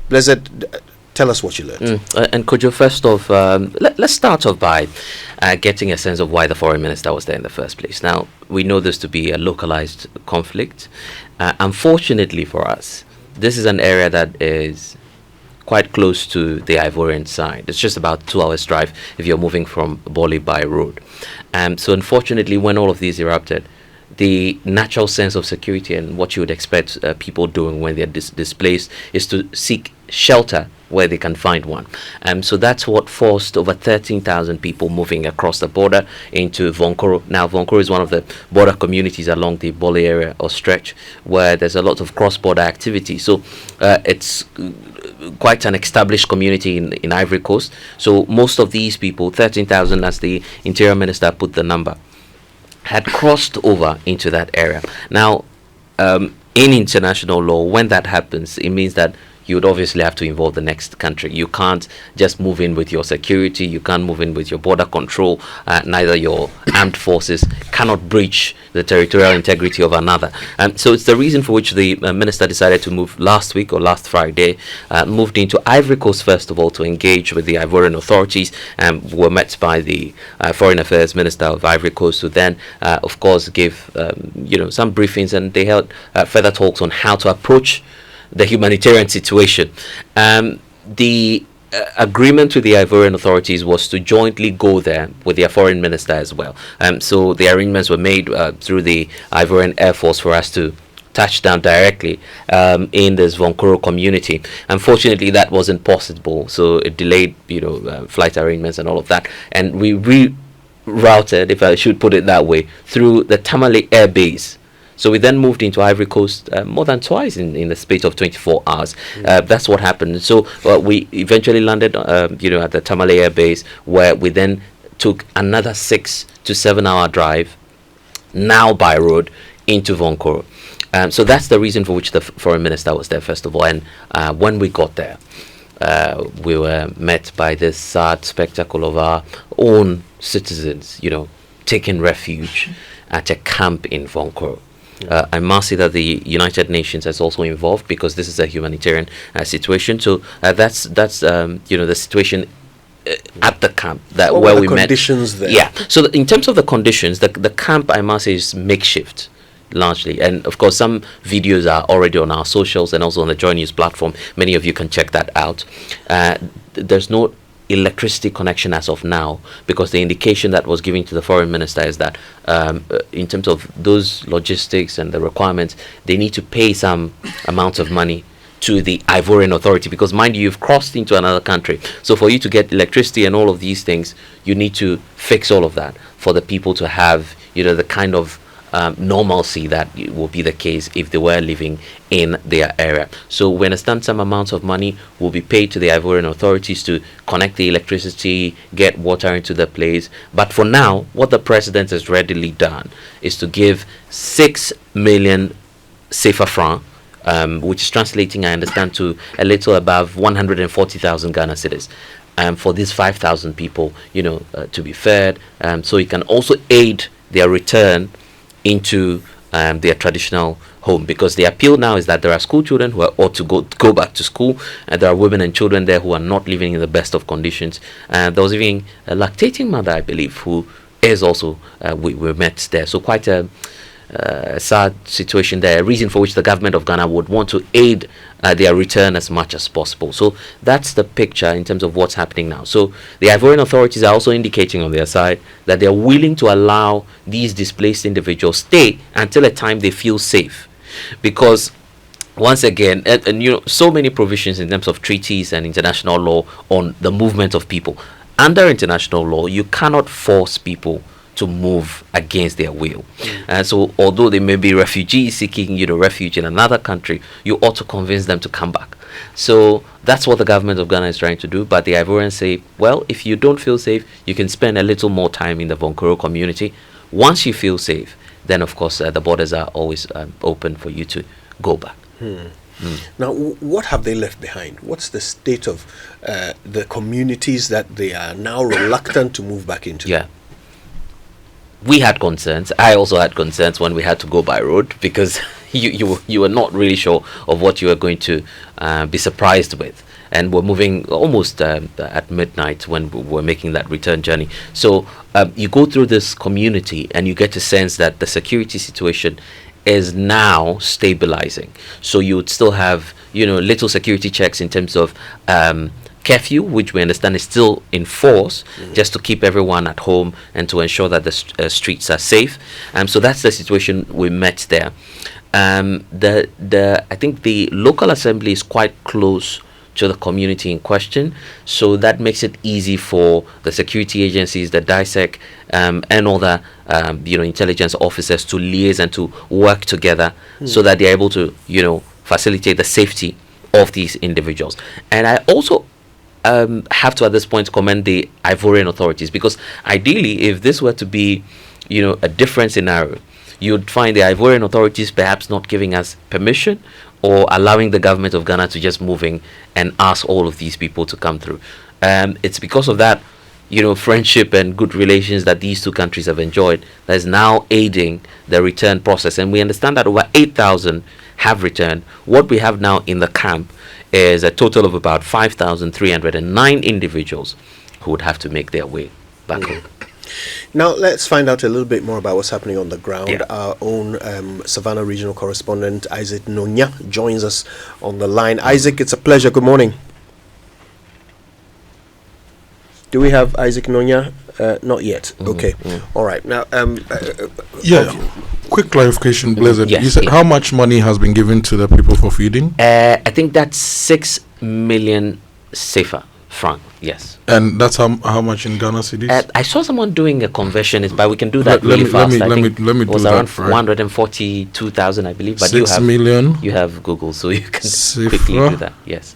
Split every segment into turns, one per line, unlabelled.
Blessed, tell us what you learned.
And could you first off, let's start off by getting a sense of why the foreign minister was there in the first place. Now, we know this to be a localized conflict. Unfortunately for us, this is an area that is quite close to the Ivorian side. It's just about 2 hours drive if you're moving from Boli by road. So unfortunately, when all of these erupted, the natural sense of security and what you would expect people doing when they're displaced is to seek shelter where they can find one. So that's what forced over 13,000 people moving across the border into Vonkoro. Now, Vonkoro is one of the border communities along the Bole area or stretch where there's a lot of cross-border activity. So it's quite an established community in Ivory Coast. So most of these people, 13,000 as the Interior Minister put the number, had crossed over into that area. Now, in international law, when that happens, it means that you would obviously have to involve the next country. You can't just move in with your security. You can't move in with your border control. Neither your armed forces cannot breach the territorial integrity of another. So it's the reason for which the minister decided to move last week or last Friday, moved into Ivory Coast first of all to engage with the Ivorian authorities, and were met by the Foreign Affairs Minister of Ivory Coast, who then, of course, gave some briefings, and they held further talks on how to approach the humanitarian situation. The agreement with the Ivorian authorities was to jointly go there with their foreign minister as well. So the arrangements were made through the Ivorian Air Force for us to touch down directly in this Vonkoro community. Unfortunately, that wasn't possible, so it delayed flight arrangements and all of that, and we rerouted, if I should put it that way, through the Tamale Air Base. So we then moved into Ivory Coast more than twice in the space of 24 hours. That's what happened. So we eventually landed, at the Tamale Air Base, where we then took another 6 to 7 hour drive, now by road, into Vonkoro. So that's the reason for which the foreign minister was there, first of all. And when we got there, we were met by this sad spectacle of our own citizens, taking refuge at a camp in Vonkoro. I must say that the United Nations is also involved, because this is a humanitarian situation. So that's the situation at the camp
what
where
were
we
the
met.
conditions there?
Yeah. So in terms of the conditions, the camp, I must say, is makeshift largely, and of course some videos are already on our socials and also on the JoyNews platform. Many of you can check that out. There's no electricity connection as of now, because the indication that was given to the foreign minister is that in terms of those logistics and the requirements, they need to pay some amount of money to the Ivorian authority, because mind you, you've crossed into another country. So for you to get electricity and all of these things, you need to fix all of that for the people to have the kind of normalcy that will be the case if they were living in their area. So we understand some amounts of money will be paid to the Ivorian authorities to connect the electricity, get water into the place. But for now, what the president has readily done is to give 6 million CFA francs, which is translating, I understand, to a little above 140,000 Ghana cedis. For these 5,000 people, to be fed, so it can also aid their return into their traditional home, because the appeal now is that there are school children who ought to go back to school, and there are women and children there who are not living in the best of conditions. There was even a lactating mother, I believe, who is also we met there. So quite a sad situation there, a reason for which the government of Ghana would want to aid their return as much as possible. So that's the picture in terms of what's happening now. So the Ivorian authorities are also indicating on their side that they're willing to allow these displaced individuals stay until a time they feel safe, because once again, and so many provisions in terms of treaties and international law on the movement of people. Under international law, you cannot force people to move against their will. And so although they may be refugees seeking refuge in another country, you ought to convince them to come back. So that's what the government of Ghana is trying to do. But the Ivorians say, well, if you don't feel safe, you can spend a little more time in the Vonkoro community. Once you feel safe, then of course the borders are always open for you to go back.
Now, what have they left behind? What's the state of the communities that they are now reluctant to move back into?
Yeah. We had concerns. I also had concerns when we had to go by road, because you were not really sure of what you were going to be surprised with. And we're moving almost at midnight when we're making that return journey. So you go through this community and you get a sense that the security situation is now stabilizing. So you would still have, little security checks in terms of curfew, which we understand is still in force, just to keep everyone at home and to ensure that the streets are safe. So that's the situation we met there. I think the local assembly is quite close to the community in question, so that makes it easy for the security agencies, the DISEC, and other intelligence officers to liaise and to work together so that they're able to facilitate the safety of these individuals. And I also have to at this point commend the Ivorian authorities, because ideally, if this were to be a different scenario, you'd find the Ivorian authorities perhaps not giving us permission or allowing the government of Ghana to just move in and ask all of these people to come through. It's because of that, friendship and good relations that these two countries have enjoyed that is now aiding the return process. And we understand that over 8,000 have returned. What we have now in the camp is a total of about 5,309 individuals who would have to make their way back home.
Now, let's find out a little bit more about what's happening on the ground.
Yeah.
Our own Savannah regional correspondent, Isaac Nongya, joins us on the line. Isaac, it's a pleasure. Good morning. Do we have Isaac Nongya? Not yet. Okay. All right. Now,
quick clarification, Blizzard.
Yes,
You said how much money has been given to the people for feeding?
I think that's 6 million CFA franc. Yes.
And that's how much in Ghana cedis?
I saw someone doing a conversion, but we can do that really fast.
Let me
it was
do
around
that.
142,000, I believe. But
6 million.
You have Google, so you can
CFA
quickly do that. Yes.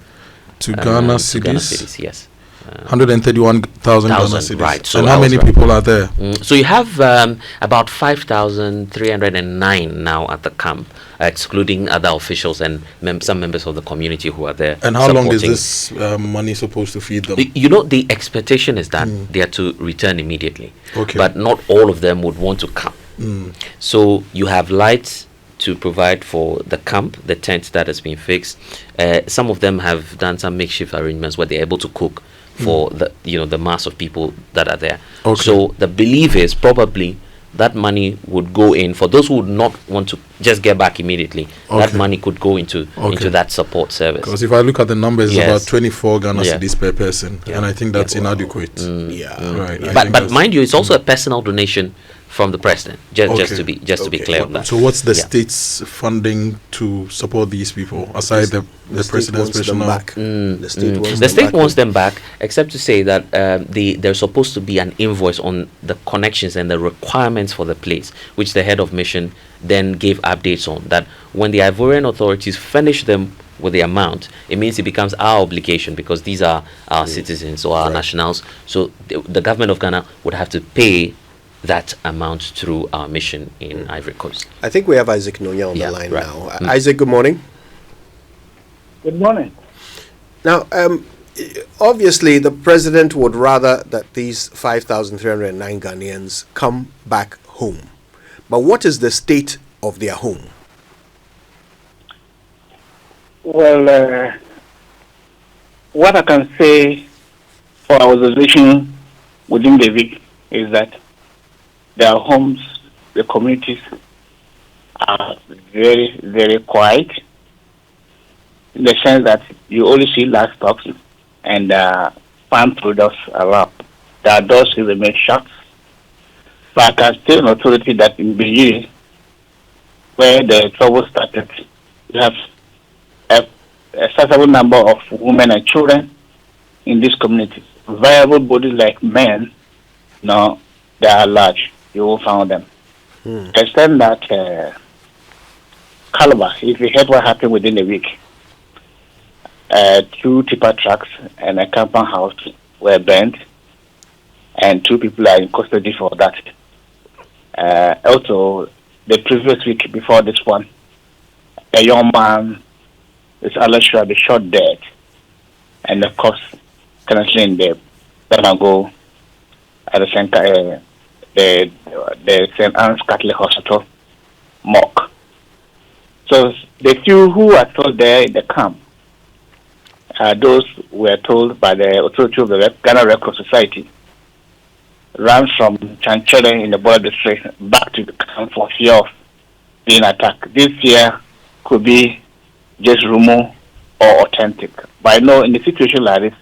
To Ghana
To Ghana
cedis.
cedis, yes.
131,000 Ghana cedis.
Right. So
and how many people are there?
So you have about 5,309 now at the camp, excluding other officials and some members of the community who are there.
And how long is this money supposed to feed them?
The expectation is that they are to return immediately.
Okay.
But not all of them would want to come. So you have lights to provide for the camp, the tent that has been fixed. Some of them have done some makeshift arrangements where they're able to cook for the mass of people that are there.
Okay.
So the belief is probably that money would go in for those who would not want to just get back immediately. That
Okay.
money could go into that support service.
Because if I look at the numbers, it's
Yes.
about 24 Ghana
Yeah.
cedis per person,
Yeah.
and I think that's
Wow.
inadequate.
Yeah.
Right. I
But
think that's-
mind you, it's also a personal donation from the president. Just
Okay.
to be
Okay.
clear on that.
So what's the
Yeah.
state's funding to support these people aside the
state
president's
wants them
personnel?
back. The state wants
The
them
state
back.
wants them back, except to say that there's supposed to be an invoice on the connections and the requirements for the place, which the head of mission then gave updates on. That when the Ivorian authorities furnish them with the amount, it means it becomes our obligation, because these are our citizens or our nationals. So the government of Ghana would have to pay that amount through our mission in Ivory Coast.
I think we have Isaac Nongya on
Yeah,
the line
right.
now. Isaac, good morning.
Good morning.
Now, obviously, the president would rather that these 5,309 Ghanaians come back home. But what is the state of their home?
Well, what I can say for our observation within the week is that their homes, the communities are very, very quiet, in the sense that you only see livestock and farm products around. The doors remain shut. So I can tell an authority that in Gbenyiri, where the trouble started, you have a sizable number of women and children in this community. Viable bodies like men, no, they are large. You will find them. Extend that Calabar, if you heard what happened within a week, 2 tipper trucks and a compound house were burnt, and 2 people are in custody for that. Also, the previous week before this one, a young man is alleged to have been shot dead, and the corpse currently in the Banago at the center, the St. Anne's Catholic Hospital, morgue. So the few who are still there in the camp, those were told by the authority of the Ghana Red Cross Society, ran from Chanchere in the border district back to the camp for fear of being attacked. This year could be just rumor or authentic. But I know in a situation like this,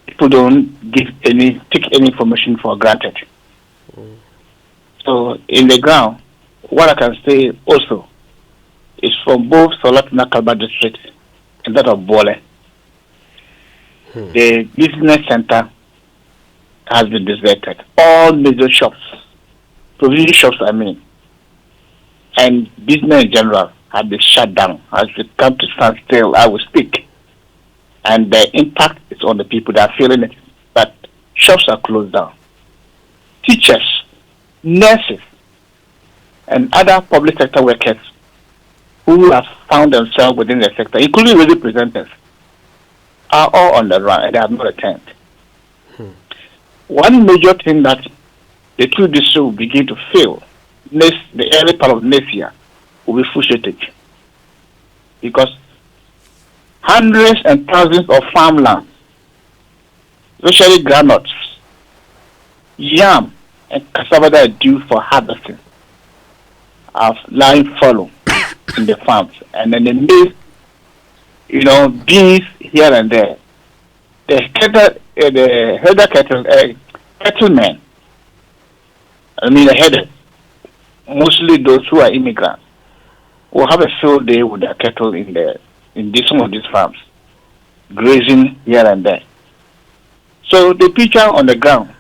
people don't take any information for granted. So in the ground, what I can say also is from both Solatna Kalba district and that of Bole, the business center has been deserted. All major shops, provision shops I mean, and business in general have been shut down as we come to stand still. I will speak. And the impact is on the people that are feeling it. But shops are closed down. Teachers, nurses, and other public sector workers who have found themselves within the sector, including representatives, are all on the run and they have not returned. One major thing that the two districts will begin to feel the early part of next year will be food shortage. Because hundreds and thousands of farmland, especially groundnuts, yam, and cassava that are due for harvesting, are lying fallow in the farms. And then they maize, beans here and there. The herder cattlemen, the headers, mostly those who are immigrants, will have a field day with their cattle in some of these farms, grazing here and there. So the picture on the ground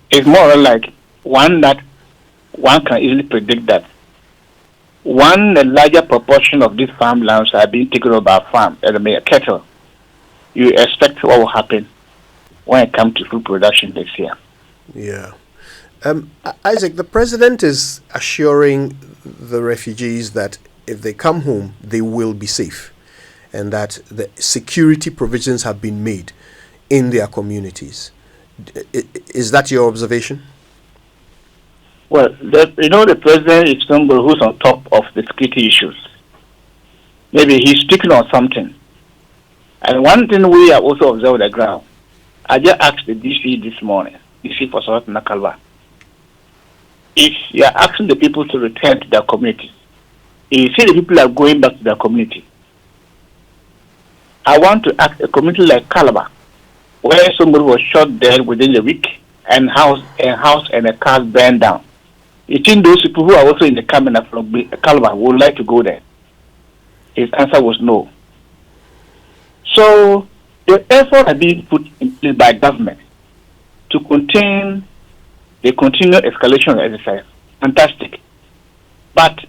is more like one that one can easily predict that a larger proportion of these farmlands are being taken over by cattle. You expect what will happen when it comes to food production this year.
Yeah. Isaac, the president is assuring the refugees that if they come home, they will be safe, and that the security provisions have been made in their communities. Is that your observation?
Well, the president is somebody who's on top of the security issues. Maybe he's speaking on something. And one thing we have also observed on the ground, I just asked the DC this morning, DC for South Nakalba, if you are asking the people to return to their communities, if you see the people are going back to their community, I want to ask a community like Calabar, where somebody was shot dead within a week, and house and a car burned down. You think those people who are also in the cabinet from Calabar would like to go there? His answer was no. So the effort has been put in place by government to contain the continual escalation of exercise. Fantastic. But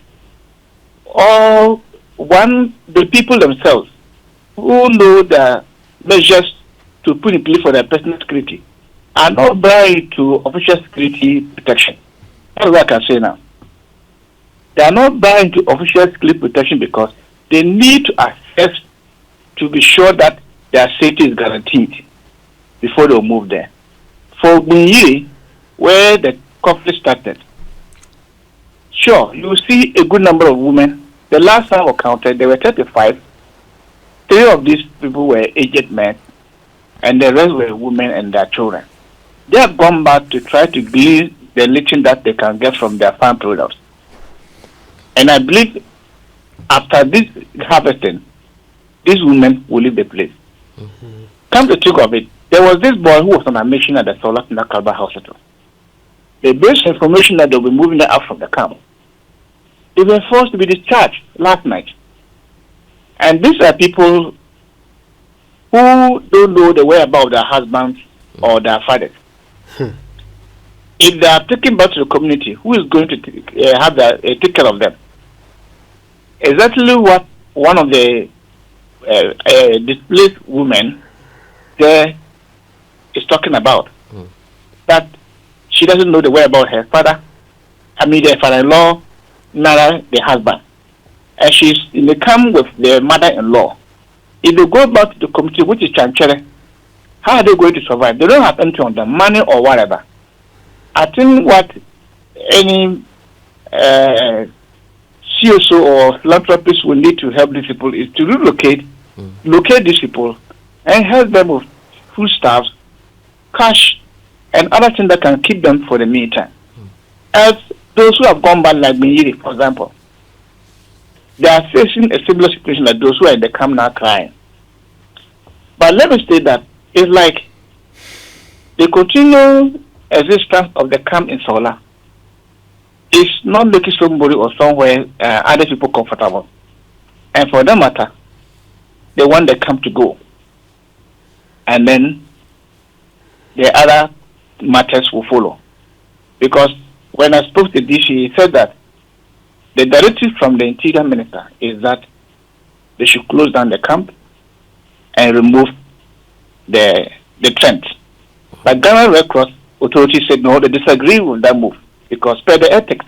the people themselves who know the measures to put in place for their personal security are not buying to official security protection. That's what I can say now. They are not buying to official security protection because they need to assess to be sure that their safety is guaranteed before they move there. For Gbenyiri, where the conflict started, sure, you see a good number of women. The last time I counted, there were 35. 3 of these people were aged men, and the rest were women and their children. They have gone back to try to glean the little that they can get from their farm products. And I believe after this harvesting, these women will leave the place. Come to think of it, there was this boy who was on a mission at the Solat Nakalba Hospital. They based information that they'll be moving them out from the camp. They were forced to be discharged last night. And these are people who don't know the whereabouts of their husbands or their fathers. If they are taken back to the community, who is going to take care of them? Exactly what one of the displaced women there is talking about. That she doesn't know the whereabouts of her father, their father-in-law, neither the husband. And she's in the camp with their mother-in-law. If they go back to the community, which is Chanchere, how are they going to survive? They don't have anything on them, money or whatever. I think what any CSO or philanthropists will need to help these people is to locate these people, and help them with foodstuffs, cash, and other things that can keep them for the meantime. As those who have gone back, like Gbenyiri, for example, they are facing a similar situation like those who are in the camp now crying. But let me state that it's like the continual existence of the camp in Sola is not making somebody or somewhere other people comfortable. And for that matter, they want the camp to go. And then the other matters will follow. Because when I spoke to DC, he said that the directive from the Interior Minister is that they should close down the camp and remove the tent. But Ghana Red Cross authorities said no, they disagree with that move because per the ethics,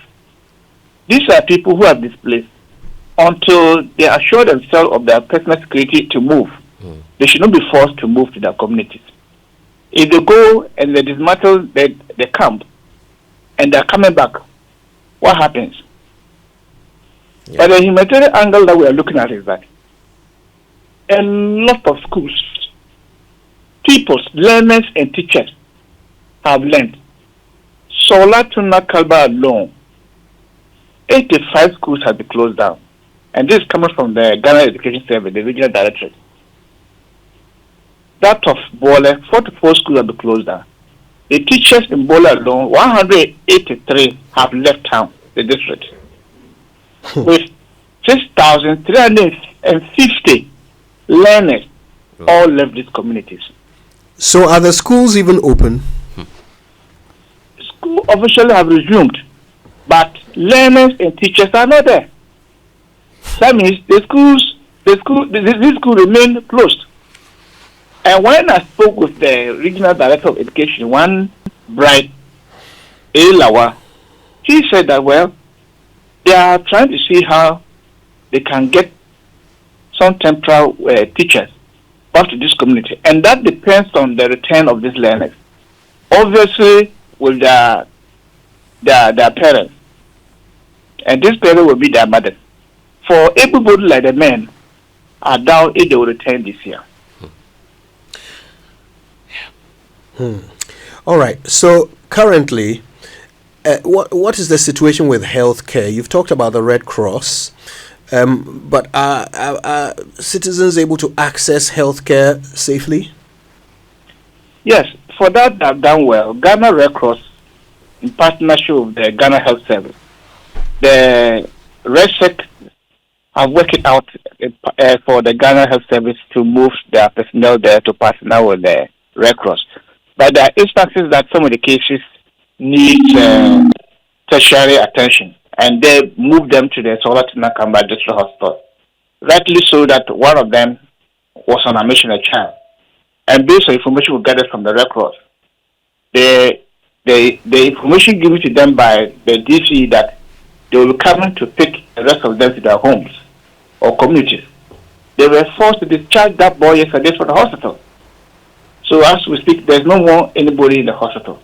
these are people who are displaced. Until they assure themselves of their personal security to move, they should not be forced to move to their communities. If they go and they dismantle the camp and they're coming back, what happens? Yeah. But the humanitarian angle that we are looking at is that a lot of schools, pupils, learners, and teachers have learned. Sola Tuna Kalba alone, 85 schools have been closed down. And this is coming from the Ghana Education Service, the regional directorate. That of Bole, 44 schools have been closed down. The teachers in Bole alone, 183 have left town, the district. With 6,350 learners all left these communities.
So are the schools even open?
School officially have resumed, but learners and teachers are not there. That means this school remain closed. And when I spoke with the regional director of education, one bright Elawa, he said that, well, they are trying to see how they can get some temporary teachers back to this community. And that depends on the return of these learners. Obviously, with their parents. And this parents will be their mothers. For everybody like the men, I doubt if they will return this year.
All right. So currently, what is the situation with healthcare? You've talked about the Red Cross, but are citizens able to access healthcare safely?
Yes, for that they've done well. Ghana Red Cross, in partnership with the Ghana Health Service, the RESEC have worked it out for the Ghana Health Service to move their personnel there to partner with the Red Cross. But there are instances that some of the cases need tertiary attention, and they move them to the Sola Kamba District Hospital. Rightly so that one of them was on a mission, a child. And based on information we gathered from the Red Cross, the information given to them by the DC that they will come to pick the rest of them to their homes or communities. They were forced to discharge that boy yesterday from the hospital. So as we speak, there's no more anybody in the hospital.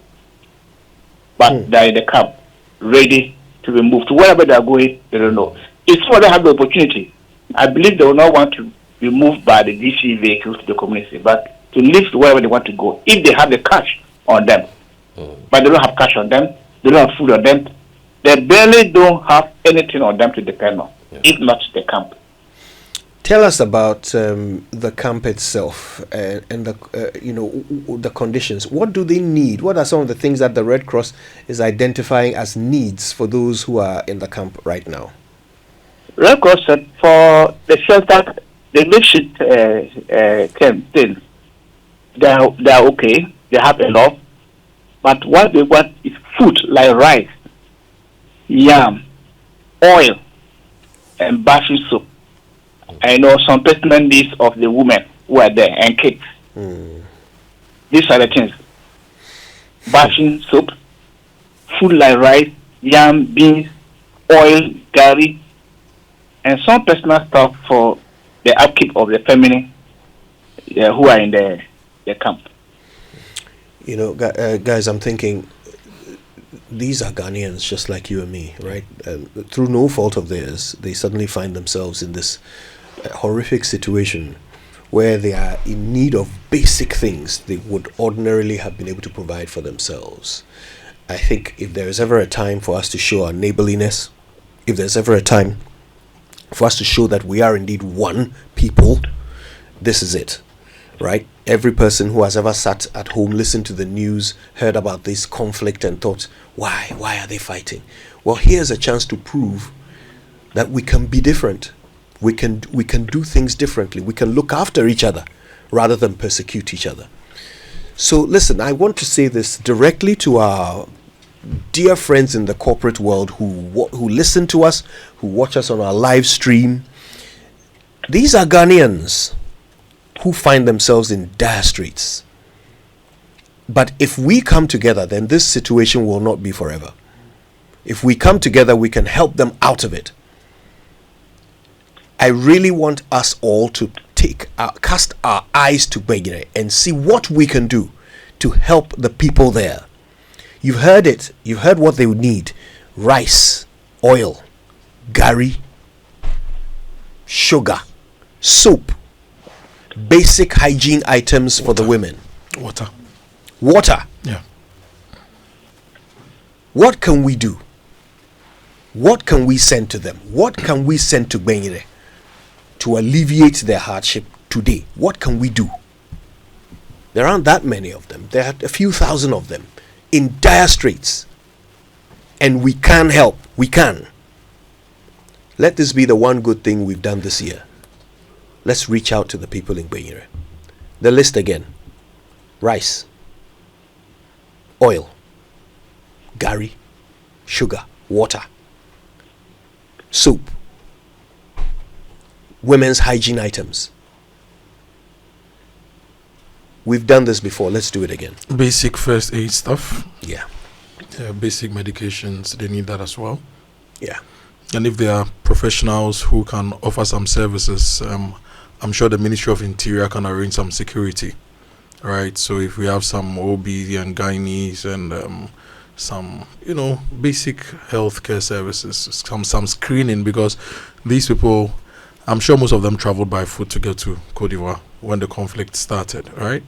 But they're in the camp, ready to be moved to wherever they're going, they don't know. If some of them have the opportunity, I believe they will not want to be moved by the DC vehicles to the community, but to live to wherever they want to go, if they have the cash on them. But they don't have cash on them, they don't have food on them, they barely don't have anything on them to depend on, if not the camp.
Tell us about the camp itself and the the conditions. What do they need? What are some of the things that the Red Cross is identifying as needs for those who are in the camp right now?
Red Cross said for the shelter, the makeshift thing, they're okay. They have enough, but what they want is food like rice, yam, oil, and bathing soap. I know some personal needs of the women who are there and kids. These are the things: bathing soap, food like rice, yam, beans, oil, gari, and some personal stuff for the upkeep of the family who are in the camp.
Guys, I'm thinking these are Ghanaians just like you and me, right? Through no fault of theirs, they suddenly find themselves in this horrific situation where they are in need of basic things they would ordinarily have been able to provide for themselves. I think if there is ever a time for us to show our neighborliness, if there's ever a time for us to show that we are indeed one people, this is it, right? Every person who has ever sat at home, listened to the news, heard about this conflict and thought, why are they fighting? Well, here's a chance to prove that we can be different. We can do things differently. We can look after each other rather than persecute each other. So listen, I want to say this directly to our dear friends in the corporate world who listen to us, who watch us on our live stream. These are Ghanaians who find themselves in dire straits. But if we come together, then this situation will not be forever. If we come together, we can help them out of it. I really want us all to cast our eyes to Gbenyiri and see what we can do to help the people there. You've heard it. You've heard what they would need. Rice, oil, gari, sugar, soap, basic hygiene items for the women. Water.
Yeah.
What can we do? What can we send to them? What can we send to Gbenyiri to alleviate their hardship today? What can we do? There aren't that many of them. There are a few thousand of them in dire straits. And we can help. We can. Let this be the one good thing we've done this year. Let's reach out to the people in Gbenyiri. The list again. Rice, oil, gari, sugar, water, soap, women's hygiene items. We've done this before. Let's do it again.
Basic first aid stuff.
Yeah.
Basic medications, they need that as well.
Yeah.
And if there are professionals who can offer some services, I'm sure the Ministry of Interior can arrange some security, right? So if we have some OB and gynaes and some, basic healthcare services, some screening, because these people, I'm sure most of them traveled by foot to get to Côte d'Ivoire when the conflict started, right?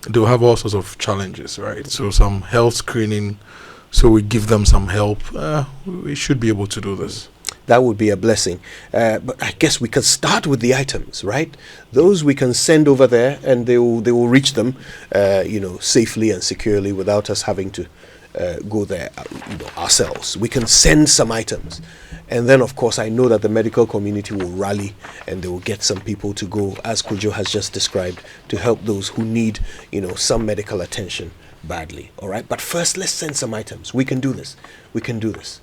They'll have all sorts of challenges, right? So some health screening, so we give them some help. We should be able to do this.
That would be a blessing. But I guess we can start with the items, right? Those we can send over there and they will reach them, safely and securely without us having to go there, ourselves. We can send some items. And then, of course, I know that the medical community will rally and they will get some people to go, as Kujo has just described, to help those who need, some medical attention badly. All right. But first, let's send some items. We can do this. We can do this.